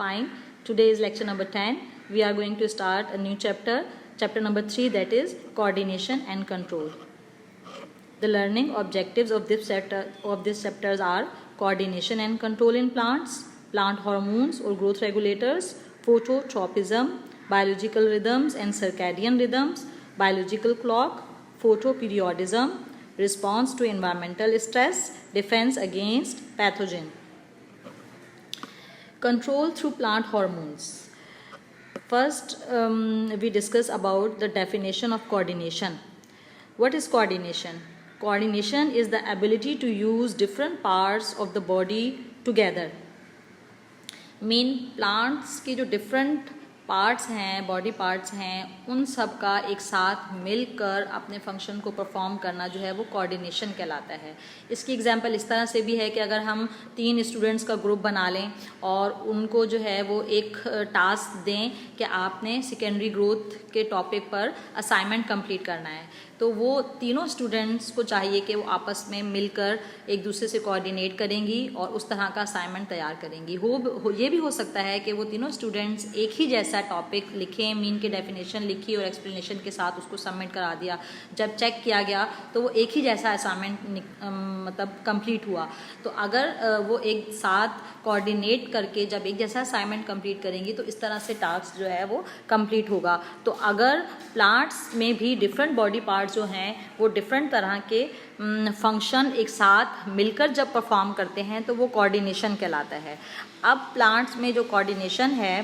Fine. Today is lecture number 10. We are going to start a new chapter, chapter number 3, that is coordination and control. The learning objectives of this chapters are coordination and control in plants, plant hormones or growth regulators, phototropism, biological rhythms and circadian rhythms, biological clock, photoperiodism, response to environmental stress, defense against pathogen. Control through plant hormones. First, we discuss about the definition of coordination. What is coordination? Coordination is the ability to use different parts of the body together. Plants की जो different parts हैं, body parts हैं, उन सब का एक साथ मिलकर अपने फंक्शन को परफॉर्म करना जो है वो कोऑर्डिनेशन कहलाता है. इसकी एग्जांपल इस तरह से भी है कि अगर हम 3 स्टूडेंट्स का ग्रुप बना लें और उनको जो है वो एक टास्क दें कि आपने सेकेंडरी ग्रोथ के टॉपिक पर असाइनमेंट कंप्लीट करना है, तो वो तीनों स्टूडेंट्स को चाहिए कि वो आपस में मिलकर एक दूसरे से कोऑर्डिनेट करेंगी और उस तरह का असाइनमेंट तैयार करेंगी. ये भी हो सकता है कि वो तीनों स्टूडेंट्स एक ही जैसा टॉपिक लिखें, मीन की डेफिनेशन लिखी और एक्सप्लेनेशन के साथ उसको सबमिट करा दिया. जब चेक किया गया तो वो एक ही जैसा असाइनमेंट मतलब कंप्लीट हुआ. तो अगर वो एक साथ कोऑर्डिनेट करके जब एक जैसा असाइनमेंट कंप्लीट करेंगी तो इस तरह से टास्क जो है वो कंप्लीट होगा. तो अगर प्लांट्स में भी डिफरेंट बॉडी पार्ट्स जो हैं वो डिफरेंट तरह के फंक्शन एक साथ मिलकर जब परफॉर्म करते हैं तो वो कोऑर्डिनेशन कहलाता है. अब प्लांट्स में जो कोऑर्डिनेशन है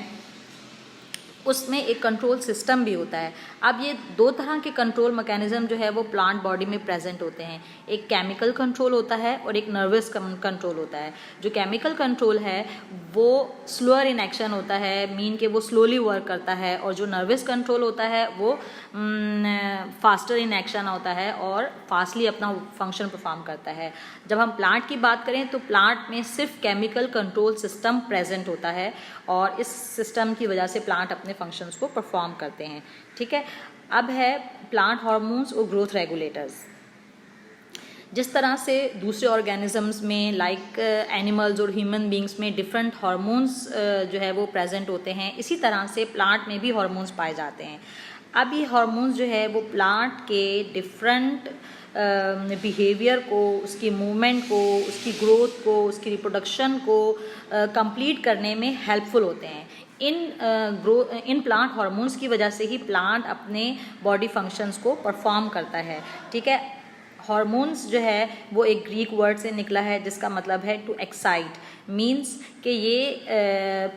उसमें एक कंट्रोल सिस्टम भी होता है. अब ये 2 तरह के कंट्रोल मैकेनिज्म जो है वो प्लांट बॉडी में प्रेजेंट होते हैं. एक केमिकल कंट्रोल होता है और एक नर्वस कंट्रोल होता है. जो केमिकल कंट्रोल है वो स्लोअर इन एक्शन होता है, मीन के वो स्लोली वर्क करता है, और जो नर्वस कंट्रोल होता है वो फास्टर इन एक्शन होता है और फास्टली अपना फंक्शन परफॉर्म करता है. जब हम प्लांट की बात करें तो प्लांट में सिर्फ केमिकल कंट्रोल सिस्टम प्रेजेंट होता है और इस सिस्टम की वजह से प्लांट अपने फंक्शंस को परफॉर्म करते हैं. ठीक है. अब है प्लांट हार्मोन्स और ग्रोथ रेगुलेटर्स. जिस तरह से दूसरे ऑर्गेनिजम्स में लाइक एनिमल्स और ह्यूमन बींग्स में डिफरेंट हार्मोन्स जो है वो प्रेजेंट होते हैं, इसी तरह से प्लांट में भी हार्मोन्स पाए जाते हैं. अब ये हार्मोन्स जो है वो प्लांट के डिफरेंट बिहेवियर को, उसकी मूवमेंट को, उसकी ग्रोथ को, उसकी रिप्रोडक्शन को कंप्लीट करने में हेल्पफुल होते हैं. इन प्लांट हार्मोन्स की वजह से ही प्लांट अपने बॉडी फंक्शंस को परफॉर्म करता है. ठीक है. हार्मोन्स जो है वो एक ग्रीक वर्ड से निकला है जिसका मतलब है टू एक्साइट. मीन्स कि ये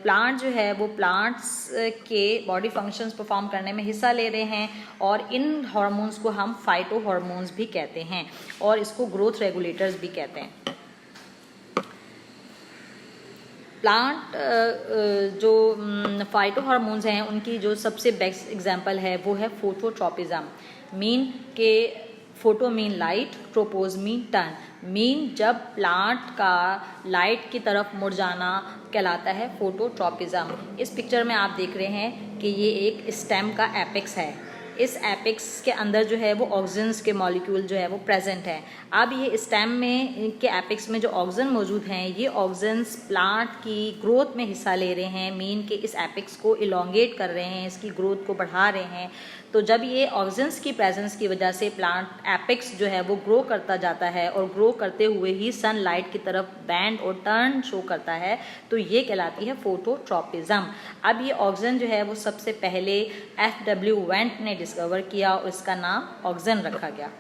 प्लांट जो है वो प्लांट्स के बॉडी फंक्शंस परफॉर्म करने में हिस्सा ले रहे हैं और इन हार्मोन्स को हम फाइटो हार्मोन्स भी कहते हैं और इसको ग्रोथ रेगुलेटर्स भी कहते हैं. प्लांट जो फाइटो हार्मोन्स हैं उनकी जो सबसे बेस्ट एग्जांपल है वो है फोटोट्रोपिज्म. मीन के photo mean light, tropos mean turn. Mean जब प्लांट का लाइट की तरफ मुड़ जाना कहलाता है फोटोट्रोपिज्म. इस पिक्चर में आप देख रहे हैं कि ये एक स्टेम का एपेक्स है. इस एपेक्स के अंदर जो है वो ऑक्सीजन्स के मॉलिक्यूल जो है वो प्रेजेंट है. अब ये स्टेम में के एपेक्स में जो ऑक्सीजन मौजूद हैं ये ऑक्सीजन्स प्लांट की ग्रोथ में हिस्सा ले रहे हैं, मीन के इस एपेक्स को इलोंगेट कर रहे हैं, इसकी ग्रोथ को बढ़ा रहे हैं. तो जब ये ऑक्सीजन्स की प्रेजेंस की वजह से प्लांट एपेक्स जो है वो ग्रो करता जाता है और ग्रो करते हुए ही सनलाइट की तरफ बैंड और टर्न शो करता है, तो ये कहलाती है फोटोट्रोपिज्म. अब ये ऑक्सीजन जो है वो सबसे पहले F.W. वेंट ने डिस्कवर किया और इसका नाम ऑक्सीजन रखा गया.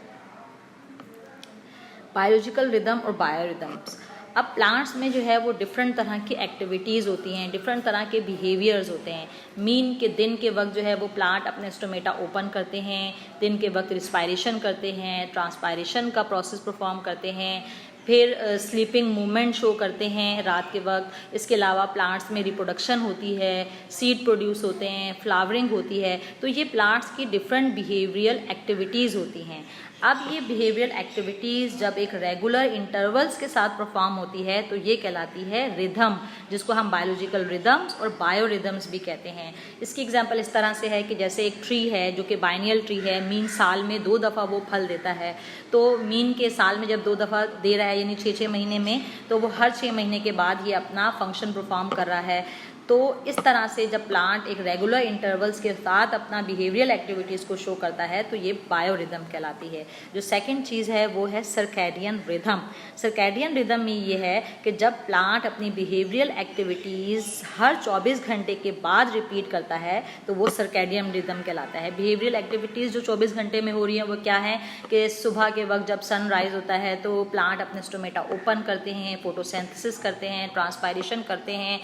बायोलॉजिकल रिदम और बायोरिदम्स. अब प्लांट्स में जो है वो डिफरेंट तरह की एक्टिविटीज़ होती हैं, डिफरेंट तरह के बिहेवियर्स होते हैं. मीन के दिन के वक्त जो है वो प्लांट अपने स्टोमेटा ओपन करते हैं, दिन के वक्त रिस्पायरेशन करते हैं, ट्रांसपायरेशन का प्रोसेस परफॉर्म करते हैं, फिर स्लीपिंग मूवमेंट शो करते हैं रात के वक्त. इसके अलावा प्लांट्स में रिप्रोडक्शन होती है, सीड प्रोड्यूस होते हैं, फ्लावरिंग होती है. तो ये प्लांट्स की डिफरेंट बिहेवियरल एक्टिविटीज़ होती हैं. अब ये बिहेवियरल एक्टिविटीज़ जब एक रेगुलर इंटरवल्स के साथ परफॉर्म होती है तो ये कहलाती है रिदम, जिसको हम बायोलॉजिकल रिदम्स और बायोरिदम्स भी कहते हैं. इसकी एग्जांपल इस तरह से है कि जैसे एक ट्री है जो कि बाइनियल ट्री है, मीन साल में 2 दफ़ा वो फल देता है. तो मीन के साल में जब 2 दफ़ा दे रहा है यानी 6-6 महीने में, तो वो हर 6 महीने के बाद ये अपना फंक्शन परफॉर्म कर रहा है. तो इस तरह से जब प्लांट एक रेगुलर इंटरवल्स के साथ अपना बिहेवियरल एक्टिविटीज़ को शो करता है तो ये बायोरिदम कहलाती है। जो सेकंड चीज़ है वो है सर्कैडियन रिदम। सर्कैडियन रिदम में ये है कि जब प्लांट अपनी बिहेवियरल एक्टिविटीज़ हर 24 घंटे के बाद रिपीट करता है तो वो सर्कैडियन रिदम कहलाता है। बिहेवियरल एक्टिविटीज़ जो 24 घंटे में हो रही हैं वो क्या है कि सुबह के वक्त जब सनराइज होता है तो प्लांट अपने स्टोमेटा ओपन करते हैं, फोटोसिंथेसिस करते हैं, ट्रांसपायरेशन करते हैं,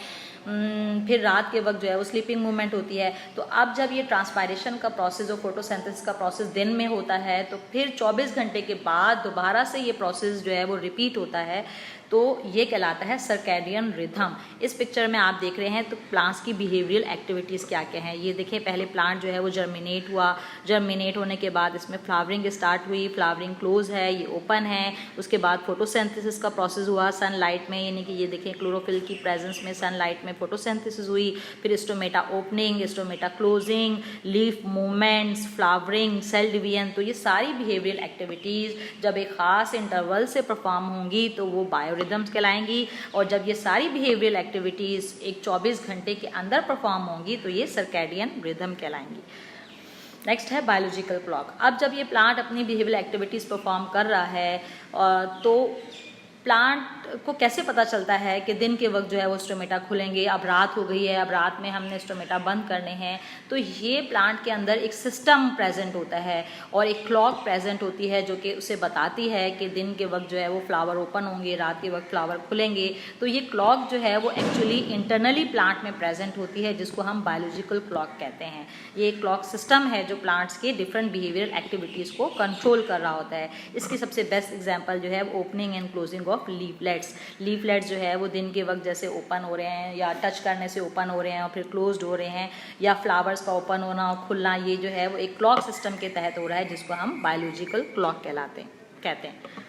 फिर रात के वक्त जो है वो स्लीपिंग मूवमेंट होती है। तो अब जब ये ट्रांसपायरेशन का प्रोसेस और फोटोसिंथेसिस का प्रोसेस दिन में होता है तो फिर 24 घंटे के बाद दोबारा से ये प्रोसेस जो है वो रिपीट होता है, तो ये कहलाता है सर्कैडियन रिदम। इस पिक्चर में आप देख रहे हैं तो प्लांट्स की बिहेवियरल एक्टिविटीज़ क्या क्या हैं। ये देखें, पहले प्लांट जो है वो जर्मिनेट हुआ, जर्मिनेट होने के बाद इसमें फ्लावरिंग स्टार्ट हुई, फ्लावरिंग क्लोज है, ये ओपन है। उसके बाद फोटोसिंथेसिस का प्रोसेस हुआ सनलाइट में, यानी कि ये देखें क्लोरोफिल की प्रेजेंस में सनलाइट में फोटोसिंथेसिस हुई। फिर stomata opening, stomata closing, leaf movements, flowering, cell division. तो ये सारी बिहेवियरल एक्टिविटीज़ जब एक ख़ास इंटरवल से परफॉर्म होंगी तो वो बायोरिदम्स कहलाएंगी, और जब ये सारी बिहेवियरल एक्टिविटीज़ एक 24 घंटे के अंदर परफॉर्म होंगी तो ये सर्कैडियन रिदम कहलाएंगी। नेक्स्ट है बायोलॉजिकल क्लॉक। अब जब ये प्लांट अपनी बिहेवियरल एक्टिविटीज़ परफॉर्म कर रहा है तो प्लांट को कैसे पता चलता है कि दिन के वक्त जो है वो स्टोमेटा खुलेंगे, अब रात हो गई है, अब रात में हमने स्टोमेटा बंद करने हैं। तो ये प्लांट के अंदर एक सिस्टम प्रेजेंट होता है और एक क्लॉक प्रेजेंट होती है जो कि उसे बताती है कि दिन के वक्त जो है वो फ्लावर ओपन होंगे, रात के वक्त फ्लावर खुलेंगे। तो ये क्लॉक जो है वो एक्चुअली इंटरनली प्लांट में प्रेजेंट होती है, जिसको हम बायोलॉजिकल क्लॉक कहते हैं। ये एक क्लॉक सिस्टम है जो प्लांट्स के डिफरेंट बिहेवियरल एक्टिविटीज़ को कंट्रोल कर रहा होता है। इसकी सबसे बेस्ट एग्जाम्पल जो है opening and closing of leaflets. Leaflets जो है वो दिन के वक्त जैसे ओपन हो रहे हैं या टच करने से ओपन हो रहे हैं और फिर क्लोज्ड हो रहे हैं, या फ्लावर्स का ओपन होना और खुलना, ये जो है वो एक क्लॉक सिस्टम के तहत हो रहा है, जिसको हम बायोलॉजिकल क्लॉक कहते हैं।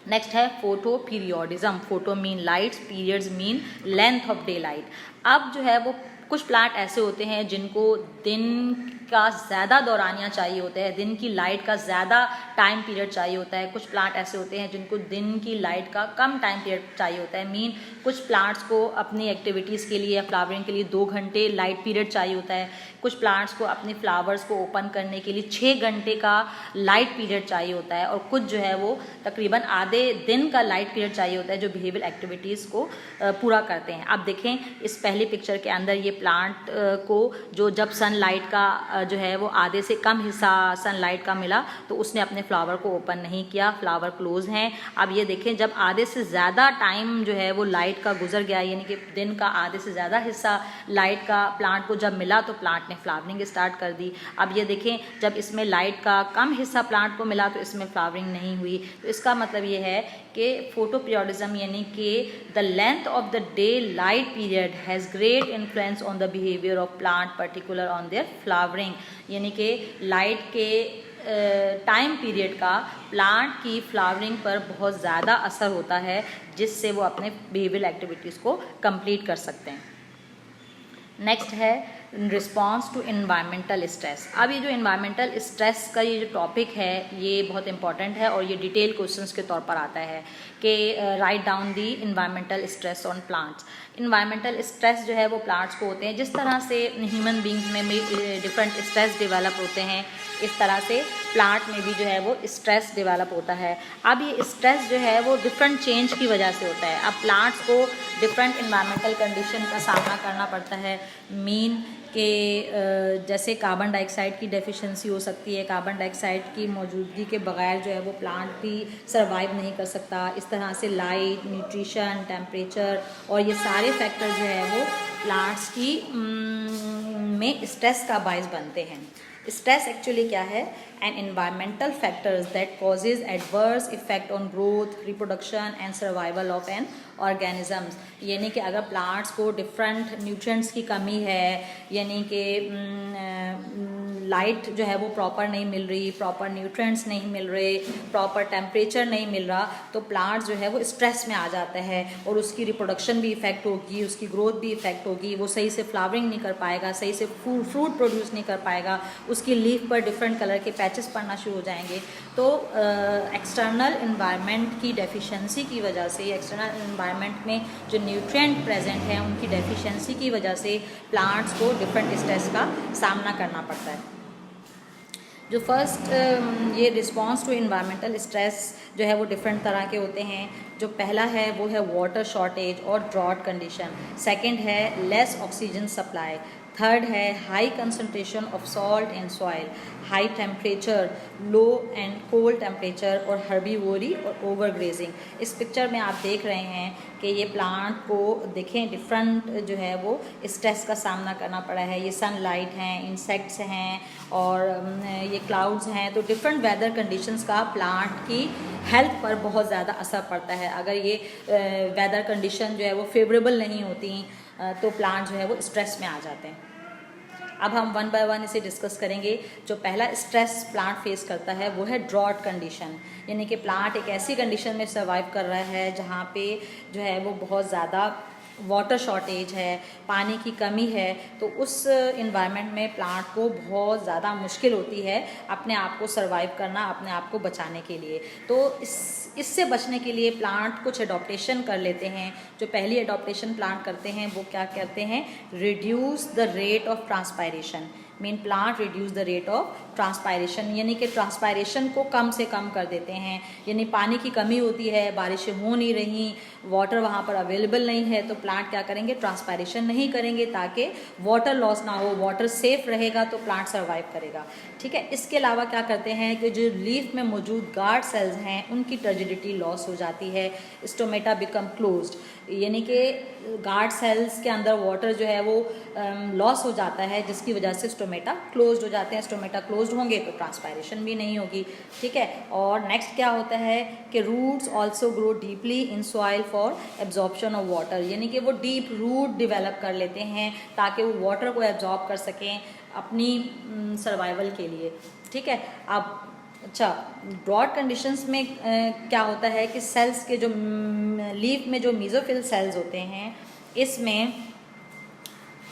नेक्स्ट है photo periodism. Photo mean lights, periods mean length of day light. अब जो है वो कुछ प्लांट ऐसे होते हैं जिनको दिन का ज़्यादा दौरानिया चाहिए होता है, दिन की लाइट का ज़्यादा टाइम पीरियड चाहिए होता है। कुछ प्लांट ऐसे होते हैं जिनको दिन की लाइट का कम टाइम पीरियड चाहिए होता है। मीन कुछ प्लांट्स को अपनी एक्टिविटीज़ के लिए या फ्लावरिंग के लिए 2 घंटे लाइट पीरियड चाहिए होता है। कुछ प्लांट्स को अपने फ्लावर्स को ओपन करने के लिए 6 घंटे का लाइट पीरियड चाहिए होता है, और कुछ जो है वो तकरीबन आधे दिन का लाइट पीरियड चाहिए होता है जो बिहेवियरल एक्टिविटीज़ को पूरा करते हैं। आप देखें इस पहली पिक्चर के अंदर ये प्लांट को जो जब सनलाइट का जो है वो आधे से कम हिस्सा सनलाइट का मिला तो उसने अपने फ्लावर को ओपन नहीं किया, फ्लावर क्लोज हैं। अब ये देखें जब आधे से ज़्यादा टाइम जो है वो लाइट का गुजर गया, यानी कि दिन का आधे से ज़्यादा हिस्सा लाइट का प्लांट को जब मिला तो प्लांट ने फ्लावरिंग स्टार्ट कर दी। अब ये देखें जब इसमें लाइट का कम हिस्सा प्लांट को मिला तो इसमें फ्लावरिंग नहीं हुई। तो इसका मतलब ये है कि फोटो पीरियोडिज्म यानी कि the length of the day light period has great influence on the behaviour of plant particular on their flowering, यानी कि लाइट के टाइम पीरियड का प्लांट की फ्लावरिंग पर बहुत ज़्यादा असर होता है, जिससे वो अपने बिहेवियरल एक्टिविटीज़ को कंप्लीट कर सकते हैं। नेक्स्ट है रिस्पॉन्स टू इन्वायरमेंटल स्ट्रेस। अब ये जो इन्वायरमेंटल स्ट्रेस का ये जो टॉपिक है ये बहुत इंपॉर्टेंट है और ये डिटेल क्वेश्चंस के तौर पर आता है कि write down the environmental stress on plants. Environmental stress जो है वो प्लांट्स को होते हैं, जिस तरह से ह्यूमन बींग्स में भी डिफरेंट स्ट्रेस डेवलप होते हैं, इस तरह से प्लांट में भी जो है वो स्ट्रेस डेवलप होता है। अब ये स्ट्रेस जो है वो डिफरेंट चेंज की वजह से होता है। अब प्लांट्स को डिफरेंट इन्वायरमेंटल कंडीशन का सामना करना पड़ता है। मीन कि जैसे कार्बन डाइऑक्साइड की डेफिशिएंसी हो सकती है, कार्बन डाइऑक्साइड की मौजूदगी के बगैर जो है वो प्लांट भी सर्वाइव नहीं कर सकता। इस तरह से लाइट, न्यूट्रिशन, टेम्परेचर और ये सारे फैक्टर जो है वो प्लांट्स की में स्ट्रेस का बायस बनते हैं। स्ट्रेस एक्चुअली क्या है? N environmental factors that causes adverse effect on growth, reproduction and survival of N organisms. यानी कि अगर प्लांट्स को डिफरेंट न्यूट्रिएंट्स की कमी है, यानी कि लाइट जो है वो प्रॉपर नहीं मिल रही, प्रॉपर न्यूट्रिएंट्स नहीं मिल रहे, प्रॉपर टेम्परेचर नहीं मिल रहा, तो प्लांट जो है वो स्ट्रेस में आ जाता है और उसकी रिप्रोडक्शन भी इफेक्ट होगी, उसकी ग्रोथ भी इफेक्ट होगी, वो सही से फ्लावरिंग नहीं कर पाएगा, सही से फ्रूट प्रोड्यूस नहीं कर पाएगा, उसकी लीफ पर डिफरेंट कलर के पैचेस पड़ना शुरू हो जाएंगे। तो एक्सटर्नल इन्वायरमेंट की डेफिशिएंसी की वजह से, एक्सटर्नल इन्वायरमेंट में जो न्यूट्रिएंट प्रेजेंट हैं उनकी डेफिशिएंसी की वजह से प्लांट्स को डिफरेंट स्ट्रेस का सामना करना पड़ता है। जो फर्स्ट ये रिस्पॉन्स टू इन्वायरमेंटल स्ट्रेस जो है वो डिफरेंट तरह के होते हैं। जो पहला है वो है वाटर शॉर्टेज और ड्रॉट कंडीशन, सेकंड है लेस ऑक्सीजन सप्लाई, थर्ड है high concentration of salt in soil, high temperature, low and cold temperature और हर्बीवोरी और ओवरग्रेजिंग। इस पिक्चर में आप देख रहे हैं कि ये प्लांट को देखें डिफरेंट जो है वो स्ट्रेस का सामना करना पड़ा है। ये सनलाइट हैं, इंसेक्ट्स हैं और ये क्लाउड्स हैं, तो डिफरेंट वेदर कंडीशंस का प्लांट की हेल्थ पर बहुत ज़्यादा असर पड़ता है। अगर ये वेदर कंडीशन जो है वो फेवरेबल नहीं होती तो प्लांट जो है वो स्ट्रेस में आ जाते हैं। अब हम वन बाय वन इसे डिस्कस करेंगे। जो पहला स्ट्रेस प्लांट फेस करता है वो है ड्रॉट कंडीशन, यानी कि प्लांट एक ऐसी कंडीशन में सर्वाइव कर रहा है जहाँ पे जो है वो बहुत ज़्यादा वाटर शॉर्टेज है, पानी की कमी है, तो उस इन्वायरमेंट में प्लांट को बहुत ज़्यादा मुश्किल होती है अपने आप को सर्वाइव करना, अपने आप को बचाने के लिए। तो इससे बचने के लिए प्लांट कुछ एडॉप्टेशन कर लेते हैं। जो पहली एडॉप्टेशन प्लांट करते हैं वो क्या करते हैं, reduce the rate of transpiration, mean plant reduce the rate of transpiration, यानी कि ट्रांसपायरेशन को कम से कम कर देते हैं। यानी पानी की कमी होती है, बारिशें हो नहीं रही, वाटर वहाँ पर अवेलेबल नहीं है, तो प्लांट क्या करेंगे, ट्रांसपायरेशन नहीं करेंगे ताकि वाटर लॉस ना हो, वाटर सेफ रहेगा तो प्लांट सर्वाइव करेगा। ठीक है। इसके अलावा क्या करते हैं कि जो लीफ में मौजूद गार्ड सेल्स हैं उनकी टर्जिडिटी लॉस हो जाती है, स्टोमेटा बिकम क्लोज्ड, यानी कि गार्ड सेल्स के अंदर वाटर जो है वो लॉस हो जाता है, जिसकी वजह से स्टोमेटा क्लोज्ड हो जाते हैं। स्टोमेटा क्लोज्ड होंगे तो ट्रांसपायरेशन भी नहीं होगी। ठीक है। और नेक्स्ट क्या होता है कि roots also grow deeply in soil for absorption of water, यानी कि वो डीप रूट डेवलप कर लेते हैं ताकि वो वाटर को एब्जॉर्ब कर सकें अपनी सर्वाइवल के लिए। ठीक है। अब अच्छा, ड्रॉट कंडीशंस में क्या होता है कि सेल्स के जो लीफ में जो मेसोफिल सेल्स होते हैं इसमें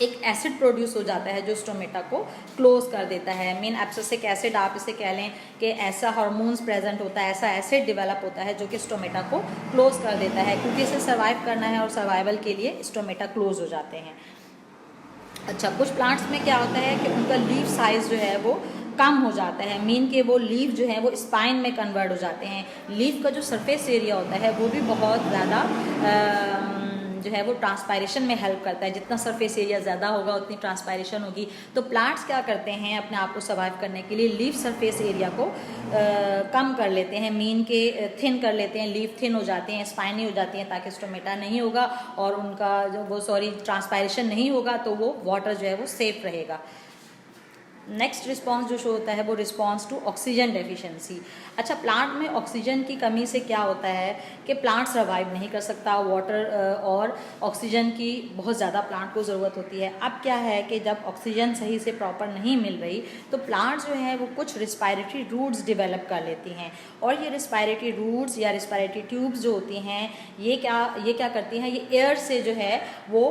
एक एसिड प्रोड्यूस हो जाता है जो स्टोमेटा को क्लोज कर देता है। मीन एब्सिसिक एसिड आप इसे कह लें कि ऐसा हार्मोन्स प्रेजेंट होता है, ऐसा एसिड डेवलप होता है जो कि स्टोमेटा को क्लोज कर देता है, क्योंकि इसे सर्वाइव करना है और सर्वाइवल के लिए स्टोमेटा क्लोज हो जाते हैं। अच्छा, कुछ प्लांट्स में क्या होता है कि उनका लीफ साइज जो है वो कम हो जाता है, मीन के वो लीफ जो है वो स्पाइन में कन्वर्ट हो जाते हैं। लीफ का जो सरफेस एरिया होता है वो भी बहुत ज़्यादा जो है वो ट्रांसपायरेशन में हेल्प करता है। जितना सरफेस एरिया ज़्यादा होगा उतनी ट्रांसपायरेशन होगी। तो प्लांट्स क्या करते हैं अपने आप को सर्वाइव करने के लिए लीफ सरफेस एरिया को कम कर लेते हैं, मीन के थिन कर लेते हैं, लीफ थिन हो जाते हैं, स्पाइनी हो जाती हैं ताकि स्टोमेटा नहीं होगा और उनका जो वो ट्रांसपायरेशन नहीं होगा तो वो वाटर जो है वो सेफ रहेगा। नेक्स्ट रिस्पॉन्स जो शो होता है वो रिस्पॉन्स टू ऑक्सीजन डेफिशिएंसी। अच्छा, प्लांट में ऑक्सीजन की कमी से क्या होता है कि प्लांट सर्वाइव नहीं कर सकता, वाटर और ऑक्सीजन की बहुत ज़्यादा प्लांट को ज़रूरत होती है। अब क्या है कि जब ऑक्सीजन सही से प्रॉपर नहीं मिल रही तो प्लांट जो है वो कुछ रिस्पायरेटरी रूट्स डेवलप कर लेती हैं, और ये रिस्पायरेटरी रूट्स या रिस्पायरेटरी ट्यूब्स जो होती हैं ये क्या करती हैं, ये एयर से जो है वो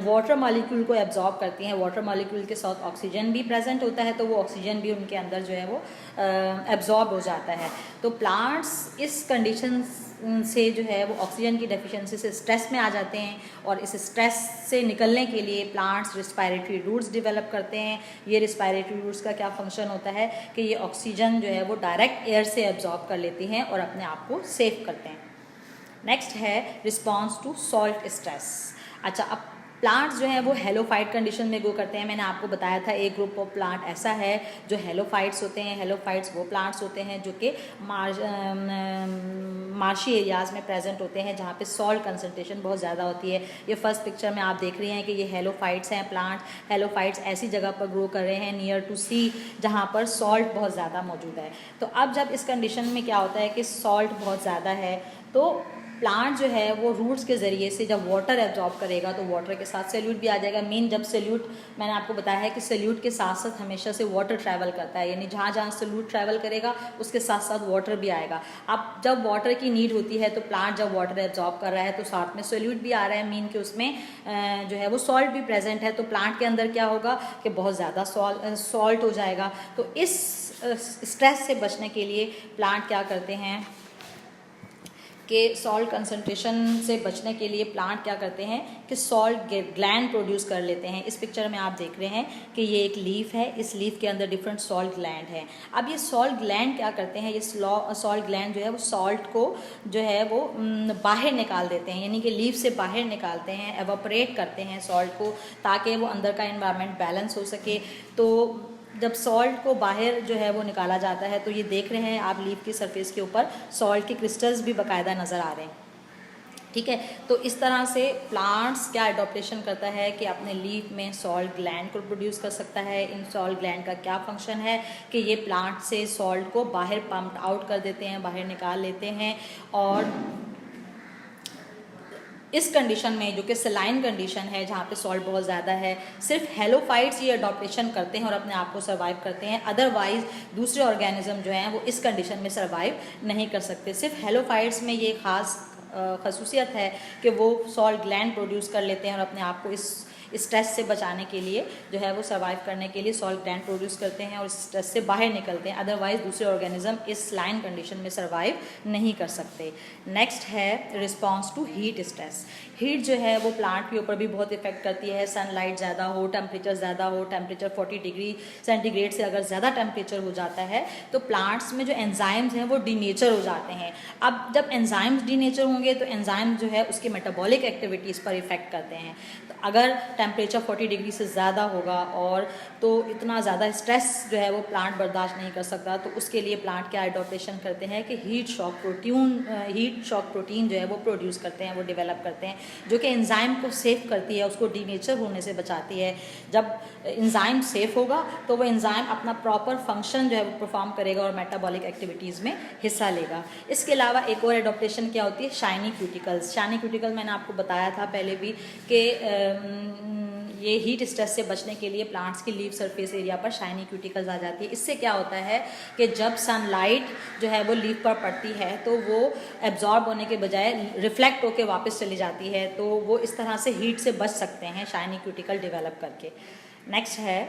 वाटर मॉलिक्यूल को एब्जॉर्ब करती हैं। वाटर मॉलिक्यूल के साथ ऑक्सीजन भी प्रेजेंट होता है तो वो ऑक्सीजन भी उनके अंदर जो है वो एब्जॉर्ब हो जाता है। तो प्लांट्स इस कंडीशन से जो है वो ऑक्सीजन की डेफिशिएंसी से स्ट्रेस में आ जाते हैं, और इस स्ट्रेस से निकलने के लिए प्लांट्स रिस्पायरेटरी रूट्स डेवलप करते हैं। ये रिस्पायरेटरी रूट्स का क्या फंक्शन होता है कि ये ऑक्सीजन जो है वो डायरेक्ट एयर से एब्जॉर्ब कर लेती हैं और अपने आप को सेव करते हैं। नेक्स्ट है रिस्पॉन्स टू सॉल्ट स्ट्रेस। अच्छा, अब प्लांट्स जो हैं वो हेलोफाइट कंडीशन में ग्रो करते हैं। मैंने आपको बताया था एक ग्रुप ऑफ प्लांट ऐसा है जो हेलोफाइट्स होते हैं। हेलोफाइट्स वो प्लांट्स होते हैं जो कि मार्शी एरियाज़ में प्रेजेंट होते हैं जहाँ पे सॉल्ट कंसनट्रेशन बहुत ज़्यादा होती है। ये फर्स्ट पिक्चर में आप देख रहे हैं कि ये हेलोफाइट्स हैं प्लांट। हेलोफाइट्स ऐसी जगह पर ग्रो कर रहे हैं नियर टू सी जहाँ पर सॉल्ट बहुत ज़्यादा मौजूद है। तो अब जब इस कंडीशन में क्या होता है कि सॉल्ट बहुत ज़्यादा है तो प्लांट जो है वो रूट्स के ज़रिए से जब वाटर एब्जॉर्ब करेगा तो वाटर के साथ सॉल्यूट भी आ जाएगा। मीन जब सॉल्यूट, मैंने आपको बताया है कि सॉल्यूट के साथ साथ हमेशा से वाटर ट्रैवल करता है, यानी जहाँ जहाँ सॉल्यूट ट्रैवल करेगा उसके साथ साथ वाटर भी आएगा। अब जब वाटर की नीड होती है तो प्लांट जब वाटर एब्जॉर्ब कर रहा है तो साथ में सॉल्यूट भी आ रहा है, मीन कि उसमें जो है वो सॉल्ट भी प्रेजेंट है, तो प्लांट के अंदर क्या होगा कि बहुत ज़्यादा सॉल्ट हो जाएगा। तो इस स्ट्रेस से बचने के लिए प्लांट क्या करते हैं कि सॉल्ट कंसंट्रेशन से बचने के लिए प्लांट क्या करते हैं कि सॉल्ट ग्लैंड प्रोड्यूस कर लेते हैं। इस पिक्चर में आप देख रहे हैं कि ये एक लीफ है, इस लीफ के अंदर डिफरेंट सॉल्ट ग्लैंड है। अब ये सॉल्ट ग्लैंड क्या करते हैं, ये सॉल्ट ग्लैंड जो है वो सॉल्ट को जो है वो बाहर निकाल देते हैं, यानी कि लीफ से बाहर निकालते हैं, एवापोरेट करते हैं सॉल्ट को, ताकि वो अंदर का एनवायरनमेंट बैलेंस हो सके। तो जब सॉल्ट को बाहर जो है वो निकाला जाता है तो ये देख रहे हैं आप लीफ की सरफेस के ऊपर सॉल्ट के क्रिस्टल्स भी बाकायदा नज़र आ रहे हैं, ठीक है। तो इस तरह से प्लांट्स क्या एडॉप्टेशन करता है कि अपने लीफ में सॉल्ट ग्लैंड को प्रोड्यूस कर सकता है। इन सॉल्ट ग्लैंड का क्या फंक्शन है कि ये प्लांट से सॉल्ट को बाहर पंप आउट कर देते हैं, बाहर निकाल लेते हैं। और इस कंडीशन में जो कि सलाइन कंडीशन है जहाँ पे सॉल्ट बहुत ज़्यादा है, सिर्फ हेलोफाइट्स ये अडॉप्टेशन करते हैं और अपने आप को सर्वाइव करते हैं, अदरवाइज दूसरे ऑर्गेनिज्म जो हैं वो इस कंडीशन में सर्वाइव नहीं कर सकते। सिर्फ हेलोफाइट्स में ये ख़ास खसूसियत है कि वो सॉल्ट ग्लैंड प्रोड्यूस कर लेते हैं और अपने आप को इस स्ट्रेस से बचाने के लिए जो है वो सर्वाइव करने के लिए सॉल्ट ग्लैंड प्रोड्यूस करते हैं और स्ट्रेस से बाहर निकलते हैं, अदरवाइज दूसरे ऑर्गेनिज्म इस लाइन कंडीशन में सर्वाइव नहीं कर सकते। नेक्स्ट है response to heat stress. Heat जो है वो प्लांट के ऊपर भी बहुत इफेक्ट करती है। सनलाइट ज़्यादा हो, टेम्परेचर ज़्यादा हो, टेम्परेचर 40 डिग्री सेंटीग्रेड से अगर ज़्यादा टेम्परेचर हो जाता है तो प्लांट्स में जो एंजाइम्स हैं वो डीनेचर हो जाते हैं। अब जब एंजाइम्स डीनेचर होंगे तो एंजाइम जो है उसकी मेटाबॉलिक एक्टिविटीज़ पर इफेक्ट करते हैं। तो अगर टेम्परेचर 40 डिग्री से ज़्यादा होगा और तो इतना ज़्यादा स्ट्रेस जो है वो प्लांट बर्दाश्त नहीं कर सकता, तो उसके लिए प्लांट क्या एडॉप्टेशन करते हैं कि हीट शॉक प्रोटीन जो है वो प्रोड्यूस करते हैं, वो डेवलप करते हैं, जो कि एंजाइम को सेफ करती है, उसको डीनेचर होने से बचाती है। जब एंजाइम सेफ होगा तो वो एंजाइम अपना प्रॉपर फंक्शन जो है वो परफॉर्म करेगा और मेटाबॉलिक एक्टिविटीज़ में हिस्सा लेगा। इसके अलावा एक और एडॉप्टेशन क्या होती है, शाइनी क्यूटिकल्स। शाइनी क्यूटिकल मैंने आपको बताया था पहले भी कि ये हीट स्ट्रेस से बचने के लिए प्लांट्स की लीफ सरफेस एरिया पर शाइनी क्यूटिकल्स आ जाती है। इससे क्या होता है कि जब सनलाइट जो है वो लीफ पर पड़ती है तो वो एब्जॉर्ब होने के बजाय रिफ्लेक्ट होकर वापस चली जाती है, तो वो इस तरह से हीट से बच सकते हैं शाइनी क्यूटिकल डेवलप करके। नेक्स्ट है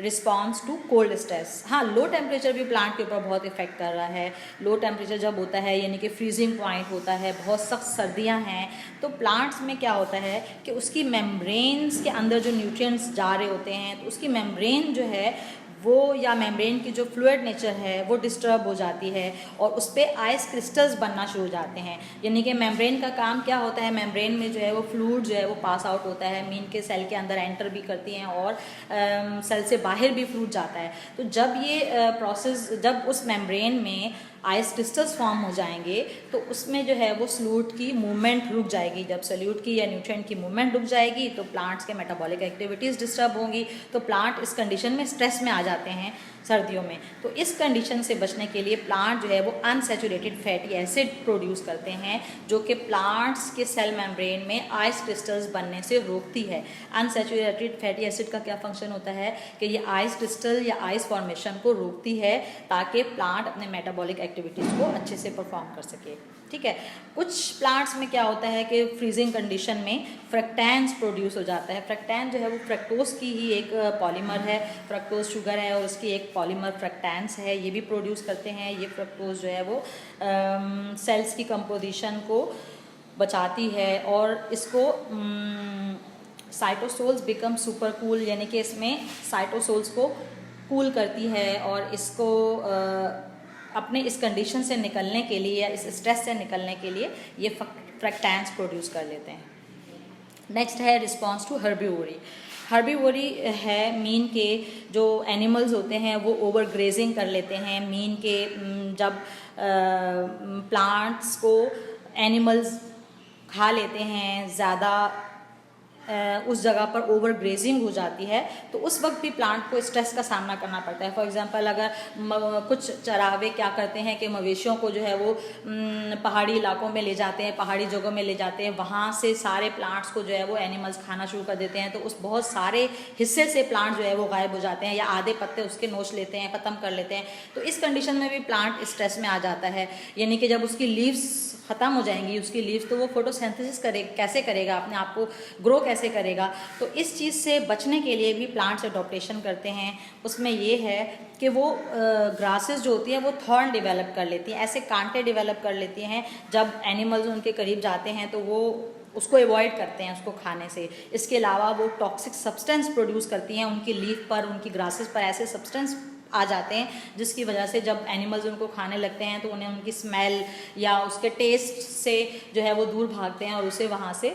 रिस्पॉन्स टू कोल्ड स्ट्रेस। हाँ, लो टेम्परेचर भी प्लांट के ऊपर बहुत इफेक्ट कर रहा है। लो टेम्परेचर जब होता है यानी कि फ्रीजिंग पॉइंट होता है, बहुत सख्त सर्दियाँ हैं, तो प्लांट्स में क्या होता है कि उसकी मेम्ब्रेन्स के अंदर जो न्यूट्रिएंट्स जा रहे होते हैं तो उसकी मेम्ब्रेन जो है वो या मेम्ब्रेन की जो फ्लूइड नेचर है वो डिस्टर्ब हो जाती है और उस पर आइस क्रिस्टल्स बनना शुरू हो जाते हैं। यानी कि मेम्ब्रेन का काम क्या होता है, मेम्ब्रेन में जो है वो फ्लूइड जो है वो पास आउट होता है, मीन के सेल के अंदर एंटर भी करती हैं और सेल से बाहर भी फ्लूइड जाता है। तो जब ये प्रोसेस, जब उस मेम्ब्रेन में आइस क्रिस्टल्स फॉर्म हो जाएंगे तो उसमें जो है वो सॉल्यूट की मूवमेंट रुक जाएगी। जब सॉल्यूट की या न्यूट्रिएंट की मूवमेंट रुक जाएगी तो प्लांट्स के मेटाबॉलिक एक्टिविटीज़ डिस्टर्ब होंगी, तो प्लांट इस कंडीशन में स्ट्रेस में आ जाते हैं सर्दियों में। तो इस कंडीशन से बचने के लिए प्लांट जो है वो अनसैचुरेटेड फैटी एसिड प्रोड्यूस करते हैं, जो कि प्लांट्स के सेल मेम्ब्रेन में आइस क्रिस्टल्स बनने से रोकती है। अनसैचुरेटेड फैटी एसिड का क्या फंक्शन होता है कि ये आइस क्रिस्टल या आइस फॉर्मेशन को रोकती है ताकि प्लांट अपने मेटाबॉलिक एक्टिविटीज़ को अच्छे से परफॉर्म कर सके, ठीक है। कुछ प्लांट्स में क्या होता है कि फ्रीजिंग कंडीशन में फ्रक्टैंस प्रोड्यूस हो जाता है। फ्रक्टैन जो है वो फ्रक्टोज की ही एक पॉलीमर है, फ्रक्टोज शुगर है और उसकी एक पॉलीमर फ्रक्टैंस है, ये भी प्रोड्यूस करते हैं। ये फ्रक्टोज जो है वो सेल्स की कंपोजिशन को बचाती है और इसको साइटोसोल्स बिकम सुपर कूल, यानी कि इसमें साइटोसोल्स को कूल करती है और इसको अपने इस कंडीशन से निकलने के लिए या इस स्ट्रेस से निकलने के लिए ये फ्रक्टैंस प्रोड्यूस कर लेते हैं। नेक्स्ट है रिस्पॉन्स टू हर्बीवोरी। हर्बीवोरी है मीन के जो एनिमल्स होते हैं वो ओवर ग्रेजिंग कर लेते हैं। मीन के जब प्लांट्स को एनिमल्स खा लेते हैं, ज़्यादा उस जगह पर ओवर ग्रेजिंग हो जाती है तो उस वक्त भी प्लांट को स्ट्रेस का सामना करना पड़ता है। फॉर एग्जांपल अगर कुछ चरावे क्या करते हैं कि मवेशियों को जो है वो पहाड़ी इलाकों में ले जाते हैं, पहाड़ी जगहों में ले जाते हैं, वहाँ से सारे प्लांट्स को जो है वो एनिमल्स खाना शुरू कर देते हैं, तो उस बहुत सारे हिस्से से प्लांट जो है वो गायब हो जाते हैं या आधे पत्ते उसके नोच लेते हैं, ख़त्म कर लेते हैं। तो इस कंडीशन में भी प्लांट स्ट्रेस में आ जाता है, यानी कि जब उसकी लीव्स ख़त्म हो जाएंगी उसकी लीव्स, तो वो फोटोसिंथेसिस कैसे करेगा, अपने आप को ग्रो कैसे करेगा। तो इस चीज़ से बचने के लिए भी प्लांट्स अडॉप्टेशन करते हैं। उसमें ये है कि वो ग्रासेस जो होती हैं वो थॉर्न डेवलप कर लेती हैं, ऐसे कांटे डेवलप कर लेती हैं। जब एनिमल्स उनके करीब जाते हैं तो वो उसको अवॉइड करते हैं उसको खाने से। इसके अलावा वो टॉक्सिक सब्सटेंस प्रोड्यूस करती हैं, उनकी लीफ पर, उनकी ग्रासेस पर ऐसे सब्सटेंस आ जाते हैं जिसकी वजह से जब एनिमल्स उनको खाने लगते हैं तो उन्हें उनकी स्मेल या उसके टेस्ट से जो है वो दूर भागते हैं और उसे वहाँ से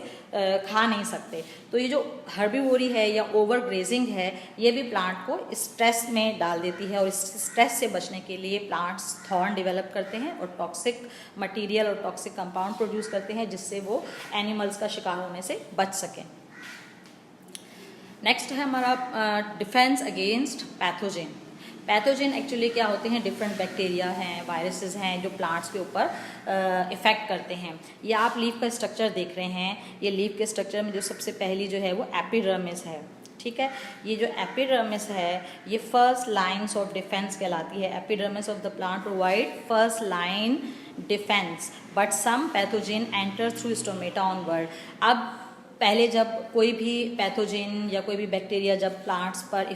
खा नहीं सकते। तो ये जो हर्बीवोरी है या ओवर ग्रेजिंग है ये भी प्लांट को स्ट्रेस में डाल देती है, और इस स्ट्रेस से बचने के लिए प्लांट्स थॉर्न डेवलप करते हैं और टॉक्सिक मटीरियल और टॉक्सिक कंपाउंड प्रोड्यूस करते हैं जिससे वो एनिमल्स का शिकार होने से बच सकें। नेक्स्ट है हमारा defence against pathogen. Pathogen actually क्या होते हैं, डिफरेंट बैक्टीरिया हैं, वायरसेस हैं जो प्लांट्स के ऊपर इफ़ेक्ट करते हैं। ये आप लीफ का स्ट्रक्चर देख रहे हैं, ये लीफ के स्ट्रक्चर में जो सबसे पहली जो है वो एपिडर्मिस है, ठीक है। ये जो एपिडर्मिस है ये फर्स्ट लाइन्स ऑफ डिफेंस कहलाती है। Epidermis of the plant provide first line defence but some pathogen enter through stomata onward. अब पहले जब कोई भी पैथोजेन या कोई भी बैक्टीरिया जब प्लांट्स पर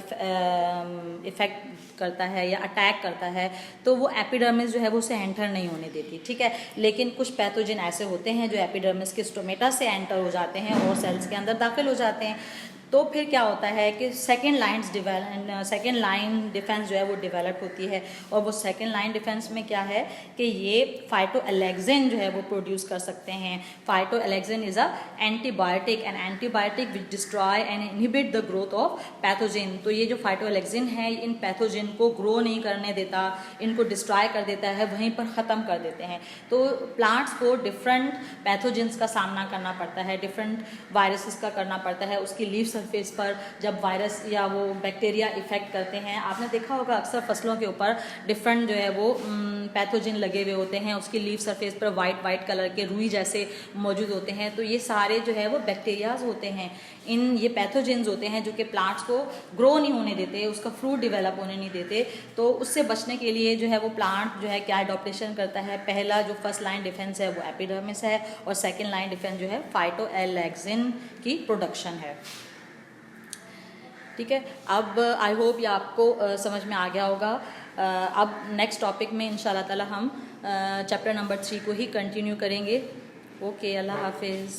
इफ़ेक्ट करता है या अटैक करता है तो वो एपिडर्मिस जो है वो उसे एंटर नहीं होने देती, ठीक है। लेकिन कुछ पैथोजेन ऐसे होते हैं जो एपिडर्मिस के स्टोमेटा से एंटर हो जाते हैं और सेल्स के अंदर दाखिल हो जाते हैं। तो फिर क्या होता है कि सेकेंड लाइन डिफेंस जो है वो डेवलप होती है, और वो सेकेंड लाइन डिफेंस में क्या है कि ये फाइटोएलेक्सिन जो है वो प्रोड्यूस कर सकते हैं। Phytoalexin is a antibiotic, an antibiotic which destroy and inhibit the growth of pathogen. तो ये जो फाइटोएलेक्सिन है इन पैथोजेन को ग्रो नहीं करने देता, इनको डिस्ट्रॉय कर देता है, वहीं पर ख़त्म कर देते हैं। तो प्लांट्स को डिफरेंट पैथोजेंस का सामना करना पड़ता है, डिफरेंट वायरसेस का करना पड़ता है। उसकी लीव्स सरफेस पर जब वायरस या वो बैक्टीरिया इफेक्ट करते हैं, आपने देखा होगा अक्सर फसलों के ऊपर डिफरेंट जो है वो पैथोजन लगे हुए होते हैं, उसकी लीफ सरफेस पर वाइट कलर के रुई जैसे मौजूद होते हैं। तो ये सारे जो है वो बैक्टीरियाज होते हैं, ये पैथोजेंस होते हैं जो कि प्लांट्स को ग्रो नहीं होने देते, उसका फ्रूट डेवलप होने नहीं देते। तो उससे बचने के लिए जो है वो प्लांट जो है क्या अडॉप्टेशन करता है, पहला जो फर्स्ट लाइन डिफेंस है वो एपिडर्मिस है, और सेकेंड लाइन डिफेंस जो है फाइटोएलेक्सिन की प्रोडक्शन है, ठीक है। अब आई होप ये आपको समझ में आ गया होगा। अब नेक्स्ट टॉपिक में इंशाल्लाह ताला हम चैप्टर नंबर 3 को ही कंटिन्यू करेंगे। ओके, अल्लाह हाफिज़।